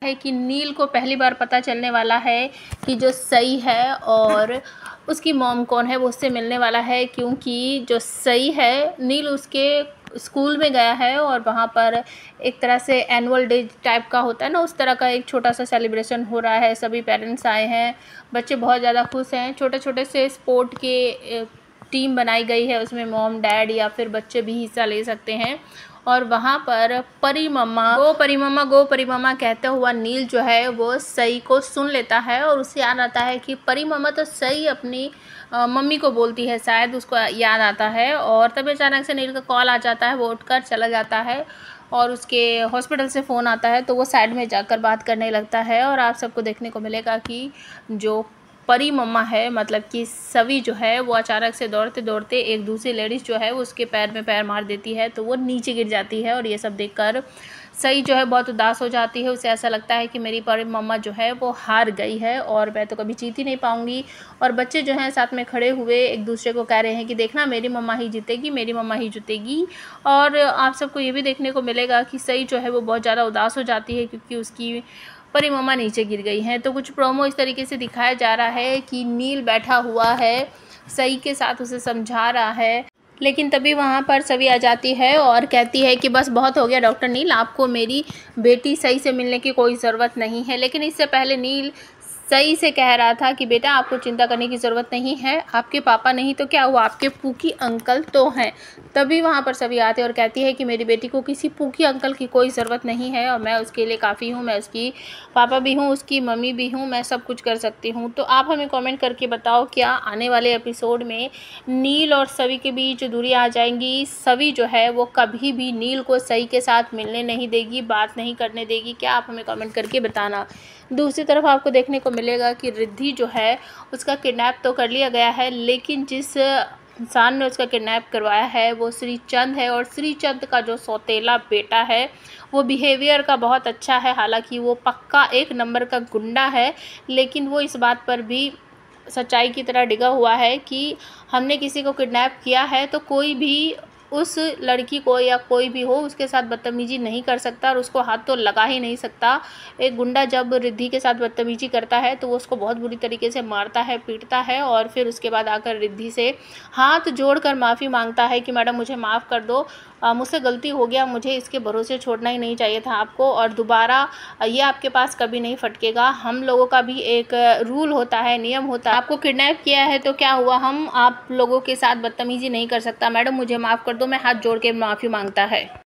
है कि नील को पहली बार पता चलने वाला है कि जो सई है और उसकी मॉम कौन है, वो उससे मिलने वाला है। क्योंकि जो सई है, नील उसके स्कूल में गया है और वहाँ पर एक तरह से एनुअल डे टाइप का होता है ना, उस तरह का एक छोटा सा सेलिब्रेशन हो रहा है। सभी पेरेंट्स आए हैं, बच्चे बहुत ज़्यादा खुश हैं। छोटे छोटे से स्पोर्ट के टीम बनाई गई है, उसमें मॉम डैड या फिर बच्चे भी हिस्सा ले सकते हैं। और वहाँ पर परी मम्मा गो परी मम्मा कहता हुआ नील जो है वो सई को सुन लेता है और उसे याद आता है कि परी मम्मा तो सई अपनी मम्मी को बोलती है, शायद उसको याद आता है। और तभी अचानक से नील का कॉल आ जाता है, वो उठकर चला जाता है और उसके हॉस्पिटल से फ़ोन आता है, तो वो साइड में जाकर बात करने लगता है। और आप सबको देखने को मिलेगा कि जो परी मम्मा है, मतलब कि सवी जो है, वो अचानक से दौड़ते दौड़ते एक दूसरी लेडीज़ जो है वो उसके पैर में पैर मार देती है, तो वो नीचे गिर जाती है। और ये सब देखकर सई जो है बहुत उदास हो जाती है। उसे ऐसा लगता है कि मेरी परी मम्मा जो है वो हार गई है और मैं तो कभी जीत ही नहीं पाऊंगी। और बच्चे जो हैं साथ में खड़े हुए एक दूसरे को कह रहे हैं कि देखना मेरी मम्मा ही जीतेगी, मेरी मम्मा ही जीतेगी। और आप सबको ये भी देखने को मिलेगा कि सई जो है वो बहुत ज़्यादा उदास हो जाती है क्योंकि उसकी परी मम्मा नीचे गिर गई हैं। तो कुछ प्रोमो इस तरीके से दिखाया जा रहा है कि नील बैठा हुआ है, सई के साथ उसे समझा रहा है। लेकिन तभी वहाँ पर सवी आ जाती है और कहती है कि बस बहुत हो गया डॉक्टर नील, आपको मेरी बेटी सई से मिलने की कोई ज़रूरत नहीं है। लेकिन इससे पहले नील सई से कह रहा था कि बेटा आपको चिंता करने की ज़रूरत नहीं है, आपके पापा नहीं तो क्या हुआ, आपके पूकी अंकल तो हैं। तभी वहाँ पर सभी आते और कहती है कि मेरी बेटी को किसी पूकी अंकल की कोई ज़रूरत नहीं है और मैं उसके लिए काफ़ी हूँ, मैं उसकी पापा भी हूँ, उसकी मम्मी भी हूँ, मैं सब कुछ कर सकती हूँ। तो आप हमें कमेंट करके बताओ, क्या आने वाले एपिसोड में नील और सवी के बीच दूरी आ जाएंगी? सवी जो है वो कभी भी नील को सई के साथ मिलने नहीं देगी, बात नहीं करने देगी। क्या आप हमें कमेंट करके बताना। दूसरी तरफ आपको देखने को मिलेगा कि रिद्धि जो है उसका किडनैप तो कर लिया गया है, लेकिन जिस इंसान ने उसका किडनैप करवाया है वो श्रीचंद है। और श्रीचंद का जो सौतेला बेटा है वो बिहेवियर का बहुत अच्छा है, हालांकि वो पक्का एक नंबर का गुंडा है, लेकिन वो इस बात पर भी सच्चाई की तरह डिगा हुआ है कि हमने किसी को किडनैप किया है तो कोई भी उस लड़की को या कोई भी हो उसके साथ बदतमीजी नहीं कर सकता और उसको हाथ तो लगा ही नहीं सकता। एक गुंडा जब रिद्धि के साथ बदतमीजी करता है तो वो उसको बहुत बुरी तरीके से मारता है, पीटता है और फिर उसके बाद आकर रिद्धि से हाथ जोड़कर माफ़ी मांगता है कि मैडम मुझे माफ़ कर दो, मुझसे गलती हो गया, मुझे इसके भरोसे छोड़ना ही नहीं चाहिए था आपको और दोबारा ये आपके पास कभी नहीं फटकेगा। हम लोगों का भी एक रूल होता है, नियम होता है, आपको किडनैप किया है तो क्या हुआ, हम आप लोगों के साथ बदतमीजी नहीं कर सकता, मैडम मुझे माफ़ कर दो, मैं हाथ जोड़ के माफ़ी मांगता है।